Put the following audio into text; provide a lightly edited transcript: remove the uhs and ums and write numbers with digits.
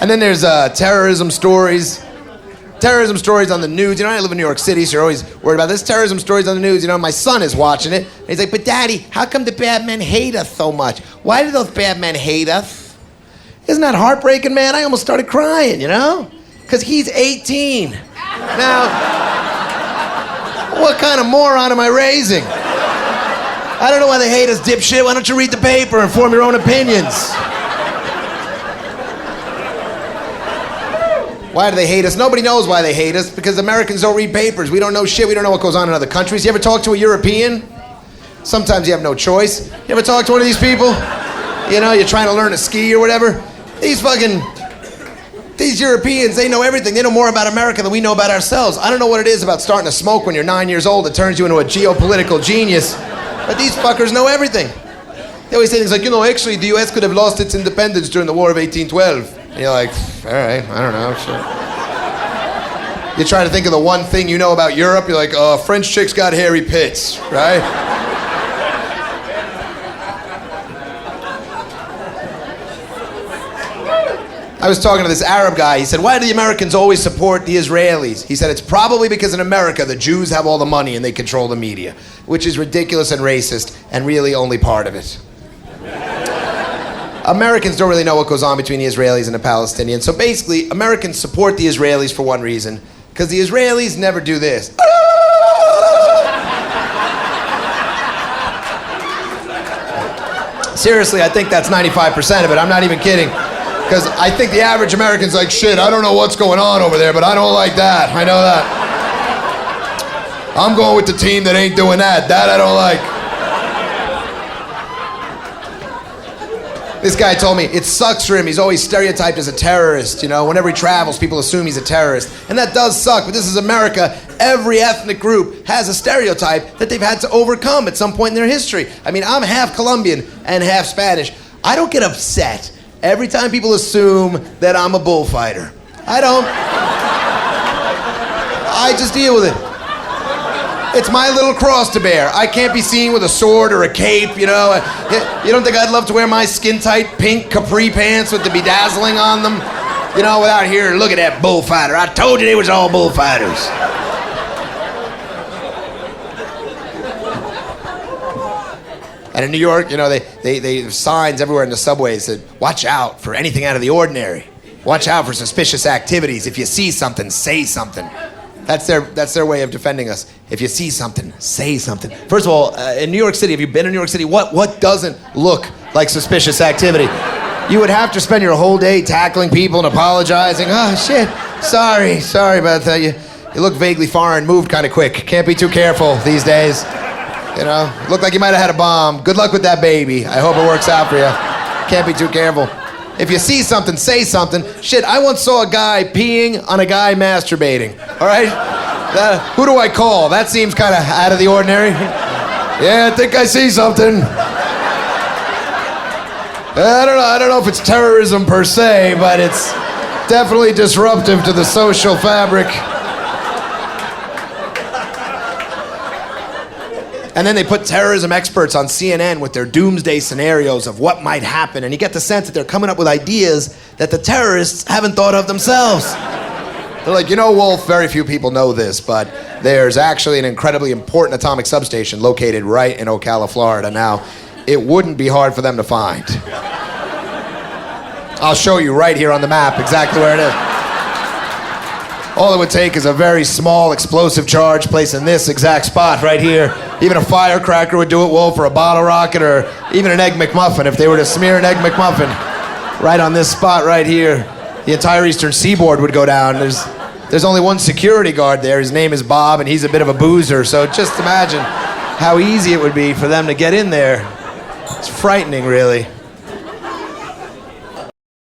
And then there's terrorism stories. Terrorism stories on the news. You know, I live in New York City, so you're always worried about this. Terrorism stories on the news. You know, my son is watching it. And he's like, but Daddy, how come the bad men hate us so much? Why do those bad men hate us? Isn't that heartbreaking, man? I almost started crying, you know? Because he's 18. Now, what kind of moron am I raising? I don't know why they hate us, dipshit. Why don't you read the paper and form your own opinions? Why do they hate us? Nobody knows why they hate us, because Americans don't read papers. We don't know shit. We don't know what goes on in other countries. You ever talk to a European? Sometimes you have no choice. You ever talk to one of these people? You know, you're trying to learn to ski or whatever. These Europeans, they know everything. They know more about America than we know about ourselves. I don't know what it is about starting to smoke when you're 9 years old that turns you into a geopolitical genius. But these fuckers know everything. They always say things like, you know, actually the US could have lost its independence during the War of 1812. And you're like, all right, I don't know, shit. You try to think of the one thing you know about Europe, you're like, oh, French chicks got hairy pits, right? I was talking to this Arab guy. He said, why do the Americans always support the Israelis? He said, it's probably because in America, the Jews have all the money and they control the media, which is ridiculous and racist and really only part of it. Americans don't really know what goes on between the Israelis and the Palestinians. So basically, Americans support the Israelis for one reason, because the Israelis never do this. Seriously, I think that's 95% of it. I'm not even kidding. Because I think the average American's like, shit, I don't know what's going on over there, but I don't like that. I know that. I'm going with the team that ain't doing that. That I don't like. This guy told me it sucks for him. He's always stereotyped as a terrorist. You know, whenever he travels, people assume he's a terrorist. And that does suck, but this is America. Every ethnic group has a stereotype that they've had to overcome at some point in their history. I mean, I'm half Colombian and half Spanish. I don't get upset every time people assume that I'm a bullfighter. I don't. I just deal with it. It's my little cross to bear. I can't be seen with a sword or a cape, you know. You don't think I'd love to wear my skin-tight pink capri pants with the bedazzling on them? You know, without here, look at that bullfighter. I told you they was all bullfighters. And in New York, you know, they have signs everywhere in the subways that watch out for anything out of the ordinary. Watch out for suspicious activities. If you see something, say something. That's their way of defending us. If you see something, say something. First of all, in New York City, have you been in New York City? What doesn't look like suspicious activity? You would have to spend your whole day tackling people and apologizing. Oh, shit. Sorry about that. You look vaguely foreign, moved kind of quick. Can't be too careful these days. You know, looked like you might have had a bomb. Good luck with that baby. I hope it works out for you. Can't be too careful. If you see something, say something. Shit, I once saw a guy peeing on a guy masturbating. All right? Who do I call? That seems kind of out of the ordinary. Yeah, I think I see something. I don't know if it's terrorism per se, but it's definitely disruptive to the social fabric. And then they put terrorism experts on CNN with their doomsday scenarios of what might happen, and you get the sense that they're coming up with ideas that the terrorists haven't thought of themselves. They're like, you know, Wolf, very few people know this, but there's actually an incredibly important atomic substation located right in Ocala, Florida. Now, it wouldn't be hard for them to find. I'll show you right here on the map exactly where it is. All it would take is a very small explosive charge placed in this exact spot right here. Even a firecracker would do it, Wolf, or a bottle rocket, or even an Egg McMuffin. If they were to smear an Egg McMuffin right on this spot right here, the entire eastern seaboard would go down. There's only one security guard there. His name is Bob, and he's a bit of a boozer. So just imagine how easy it would be for them to get in there. It's frightening, really.